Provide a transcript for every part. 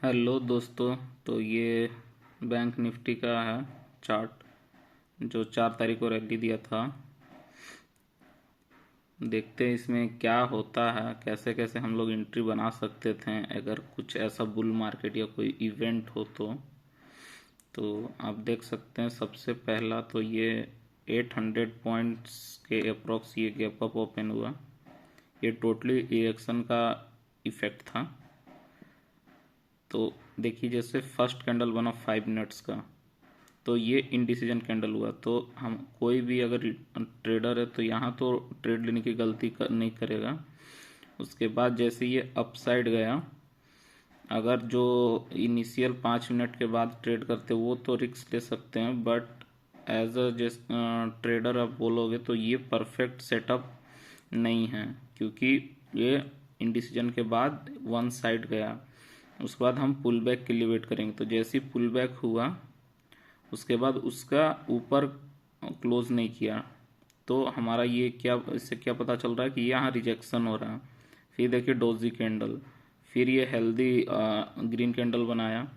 Hello दोस्तों। तो ये बैंक निफ्टी का है चार्ट जो 4 तारीख को रैली दिया था। देखते हैं इसमें क्या होता है, कैसे कैसे हम लोग एंट्री बना सकते थे अगर कुछ ऐसा बुल मार्केट या कोई इवेंट हो तो आप देख सकते हैं। सबसे पहला तो ये 800 पॉइंट्स के अप्रॉक्स ये गैप अप ओपन हुआ। ये टोटली इलेक्शन का इफेक्ट था। तो देखिए जैसे फर्स्ट कैंडल बना 5 मिनट्स का, तो ये इनडिसीजन कैंडल हुआ। तो हम कोई भी अगर ट्रेडर है तो यहाँ तो ट्रेड लेने की नहीं करेगा। उसके बाद जैसे ये अपसाइड गया, अगर जो इनिशियल 5 मिनट के बाद ट्रेड करते वो तो रिस्क ले सकते हैं, बट एज अ ट्रेडर आप बोलोगे तो ये परफेक्ट सेटअप नहीं है, क्योंकि ये इनडिसीजन के बाद वन साइड गया। उसके बाद हम पुल बैक के लिए वेट करेंगे। तो जैसे ही पुल बैक हुआ उसके बाद उसका ऊपर क्लोज नहीं किया, तो हमारा ये क्या, इससे क्या पता चल रहा है कि यहाँ रिजेक्शन हो रहा है। फिर देखिए डोजी कैंडल, फिर ये हेल्दी ग्रीन कैंडल बनाया।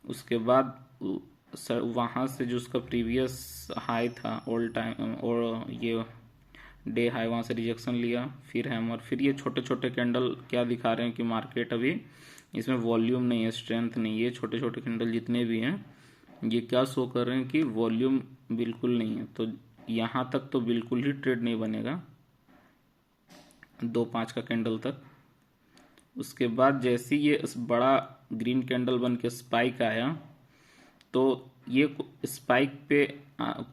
उसके बाद वहाँ से जो उसका प्रीवियस हाई था ऑल टाइम और ये डे हाई, वहाँ से रिजेक्शन लिया, फिर हैमर। फिर ये छोटे छोटे कैंडल क्या दिखा रहे हैं कि मार्केट अभी इसमें वॉल्यूम नहीं है, स्ट्रेंथ नहीं है। ये छोटे छोटे कैंडल जितने भी हैं ये क्या शो कर रहे हैं कि वॉल्यूम बिल्कुल नहीं है। तो यहाँ तक तो बिल्कुल ही ट्रेड नहीं बनेगा 2-5 का कैंडल तक। उसके बाद जैसे ये इस बड़ा ग्रीन कैंडल बन के स्पाइक आया, तो ये स्पाइक पे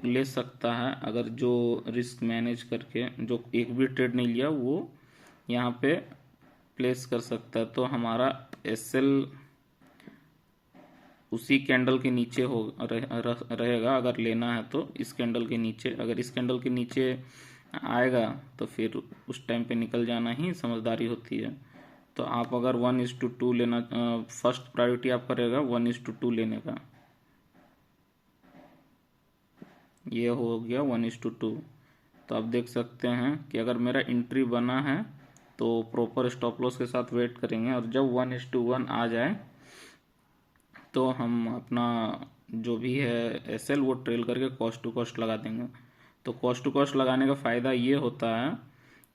ले सकता है। अगर जो रिस्क मैनेज करके जो एक भी ट्रेड नहीं लिया वो यहाँ पे प्लेस कर सकता है। तो हमारा एसएल उसी कैंडल के नीचे रहेगा अगर लेना है तो। इस कैंडल के नीचे, अगर इस कैंडल के नीचे आएगा तो फिर उस टाइम पे निकल जाना ही समझदारी होती है। तो आप अगर 1:2 लेना, फर्स्ट प्रायोरिटी आपका रहेगा 1:2 लेने का। ये हो गया 1:2। तो आप देख सकते हैं कि अगर मेरा एंट्री बना है तो प्रॉपर स्टॉप लॉस के साथ वेट करेंगे, और जब 1:1 आ जाए तो हम अपना जो भी है एसएल वो ट्रेल करके कॉस्ट टू कॉस्ट लगा देंगे। तो कॉस्ट टू कॉस्ट लगाने का फ़ायदा ये होता है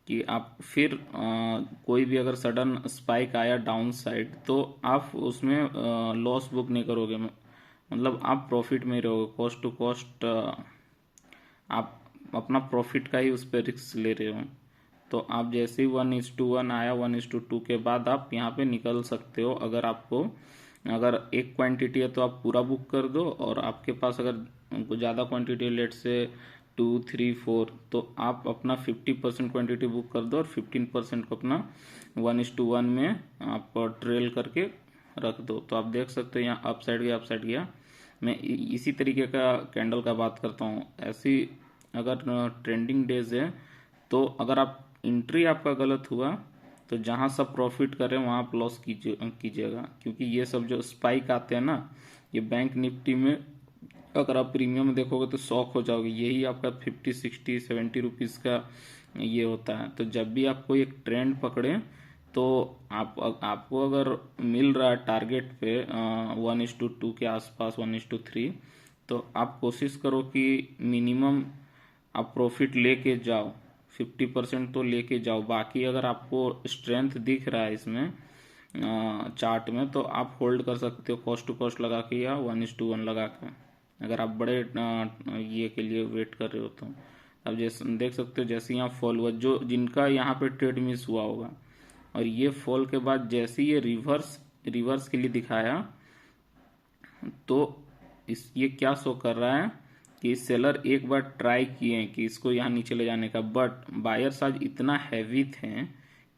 कि आप फिर कोई भी अगर सडन स्पाइक आया डाउन साइड तो आप उसमें लॉस बुक नहीं करोगे, मतलब आप प्रॉफिट में ही रहोगे। कॉस्ट टू कॉस्ट आप अपना प्रॉफिट का ही उस पर रिस्क ले रहे हो। तो आप जैसे ही 1:1 आया, 1:2 के बाद आप यहाँ पे निकल सकते हो। अगर आपको अगर एक क्वांटिटी है तो आप पूरा बुक कर दो, और आपके पास अगर ज़्यादा क्वांटिटी लेट से 2, 3, 4, तो आप अपना 50% क्वांटिटी बुक कर दो और 15% को अपना 1:1 में आप ट्रेल करके रख दो। तो आप देख सकते हो यहाँ अप साइड गया। मैं इसी तरीके का कैंडल का बात करता हूँ। ऐसी अगर ट्रेंडिंग डेज है तो अगर आप एंट्री आपका गलत हुआ तो जहाँ सब प्रॉफिट करें वहाँ आप लॉस कीजिएगा, क्योंकि ये सब जो स्पाइक आते हैं ना, ये बैंक निफ्टी में अगर आप प्रीमियम देखोगे तो शॉक हो जाओगे। यही आपका 50, 60, 70 रुपीज़ का ये होता है। तो जब भी आप कोई एक ट्रेंड पकड़े तो आपको अगर मिल रहा है टारगेट पे 1:2 के आसपास, 1:3, तो आप कोशिश करो कि मिनिमम आप प्रॉफिट लेके जाओ, 50% तो लेके जाओ। बाकी अगर आपको स्ट्रेंथ दिख रहा है इसमें चार्ट में तो आप होल्ड कर सकते हो कॉस्ट टू कॉस्ट लगा के या 1:1 लगा के, अगर आप बड़े ये के लिए वेट कर रहे हो तो। अब जैसे देख सकते हो जैसे यहाँ फॉल हुआ, जो जिनका यहाँ पे ट्रेड मिस हुआ होगा, और ये फॉल के बाद जैसे ये रिवर्स के लिए दिखाया, तो ये क्या शो कर रहा है कि सेलर एक बार ट्राई किए कि इसको यहाँ नीचे ले जाने का, बट बायर्स आज इतना हैवी थे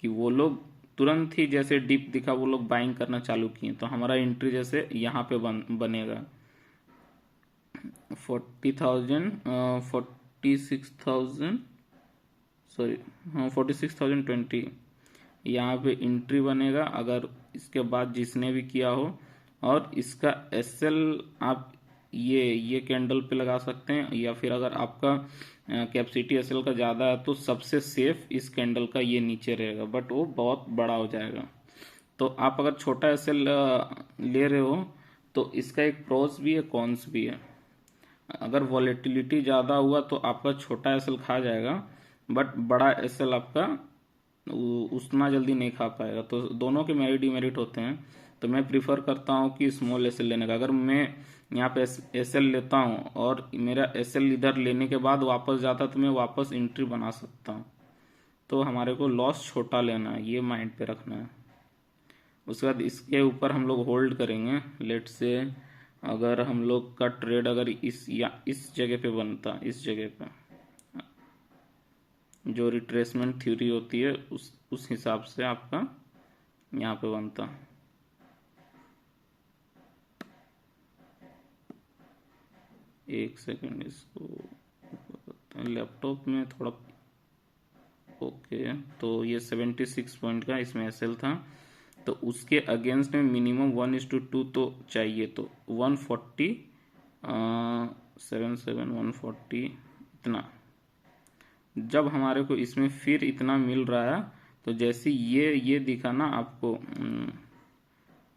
कि वो लोग तुरंत ही जैसे डिप दिखा वो लोग बाइंग करना चालू किए। तो हमारा एंट्री जैसे यहाँ पे बनेगा 40,000, 46,000, सॉरी, हाँ 46,020 यहाँ पे एंट्री बनेगा। अगर इसके बाद जिसने भी किया हो, और इसका एसएल आप ये कैंडल पे लगा सकते हैं, या फिर अगर आपका कैपेसिटी एसएल का ज़्यादा है तो सबसे सेफ इस कैंडल का ये नीचे रहेगा, बट वो बहुत बड़ा हो जाएगा। तो आप अगर छोटा एस एल ले रहे हो तो इसका एक प्रोस भी है कॉन्स भी है। अगर वॉलेटिलिटी ज़्यादा हुआ तो आपका छोटा एस एल खा जाएगा, बट बड़ा एस एल आपका उतना जल्दी नहीं खा पाएगा। तो दोनों के मेरिट डिमेरिट होते हैं। तो मैं प्रीफर करता हूँ कि स्मॉल एस एल लेने का। अगर मैं यहाँ पे एस एल लेता हूँ और मेरा एस एल इधर लेने के बाद वापस जाता तो मैं वापस एंट्री बना सकता हूँ। तो हमारे को लॉस छोटा लेना है, ये माइंड पे रखना है। उसके बाद इसके ऊपर हम लोग होल्ड करेंगे। लेट से अगर हम लोग का ट्रेड अगर इस जगह पे बनता, इस जगह पे जो रिट्रेसमेंट थ्योरी होती है उस हिसाब से आपका यहाँ पे बनता। एक सेकंड, इसको लैपटॉप में थोड़ा ओके। तो ये 76 पॉइंट का इसमें एसएल था, तो उसके अगेंस्ट में मिनिमम 1:2 तो चाहिए। तो 140 77 140 इतना। जब हमारे को इसमें फिर इतना मिल रहा है तो जैसे ये दिखा ना आपको,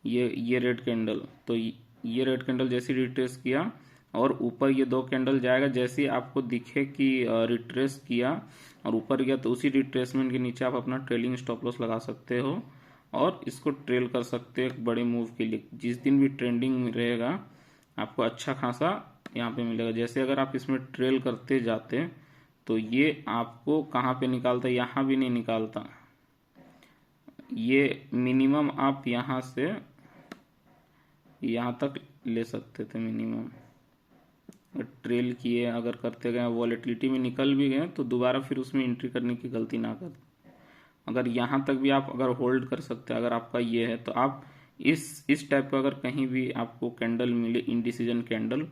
ये रेड कैंडल, तो ये रेड कैंडल जैसे रिट्रेस किया और ऊपर ये दो कैंडल जाएगा, जैसे आपको दिखे कि रिट्रेस किया और ऊपर गया तो उसी रिट्रेसमेंट के नीचे आप अपना ट्रेलिंग स्टॉप लॉस लगा सकते हो और इसको ट्रेल कर सकते हो एक बड़े मूव के लिए। जिस दिन भी ट्रेंडिंग रहेगा आपको अच्छा खासा यहाँ पे मिलेगा। जैसे अगर आप इसमें ट्रेल करते जाते तो ये आपको कहाँ पे निकालता, यहाँ भी नहीं निकालता। ये मिनिमम आप यहाँ से यहाँ तक ले सकते थे मिनिमम। ट्रेल किए अगर करते गए, वॉलेटिलिटी में निकल भी गए तो दोबारा फिर उसमें एंट्री करने की गलती ना कर। अगर यहाँ तक भी आप अगर होल्ड कर सकते हैं, अगर आपका ये है तो आप इस टाइप का अगर कहीं भी आपको कैंडल मिले इनडिसीजन कैंडल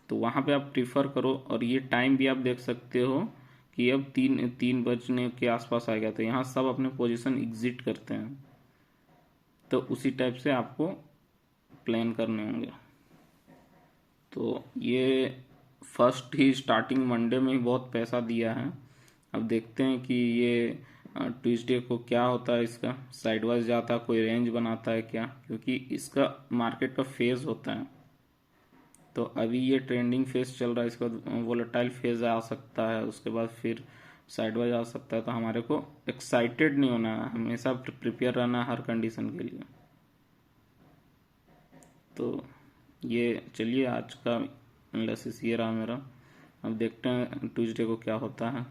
तो वहाँ पे आप प्रीफर करो। और ये टाइम भी आप देख सकते हो कि अब तीन बजने के आसपास आ गया, तो यहाँ सब अपने पोजीशन एग्जिट करते हैं। तो उसी टाइप से आपको प्लान करने होंगे। तो ये फर्स्ट ही स्टार्टिंग मंडे में ही बहुत पैसा दिया है। अब देखते हैं कि ये ट्यूसडे को क्या होता है, इसका साइडवाइज जाता है, कोई रेंज बनाता है क्या, क्योंकि इसका मार्केट का फेज होता है। तो अभी ये ट्रेंडिंग फेज चल रहा है, इसके बाद वोलेटाइल फेज आ सकता है, उसके बाद फिर साइडवाइज आ सकता है। तो हमारे को एक्साइटेड नहीं होना है, हमेशा प्रिपेयर रहना है हर कंडीशन के लिए। तो ये चलिए आज का एनालिसिस ये रहा मेरा। अब देखते हैं ट्यूसडे को क्या होता है।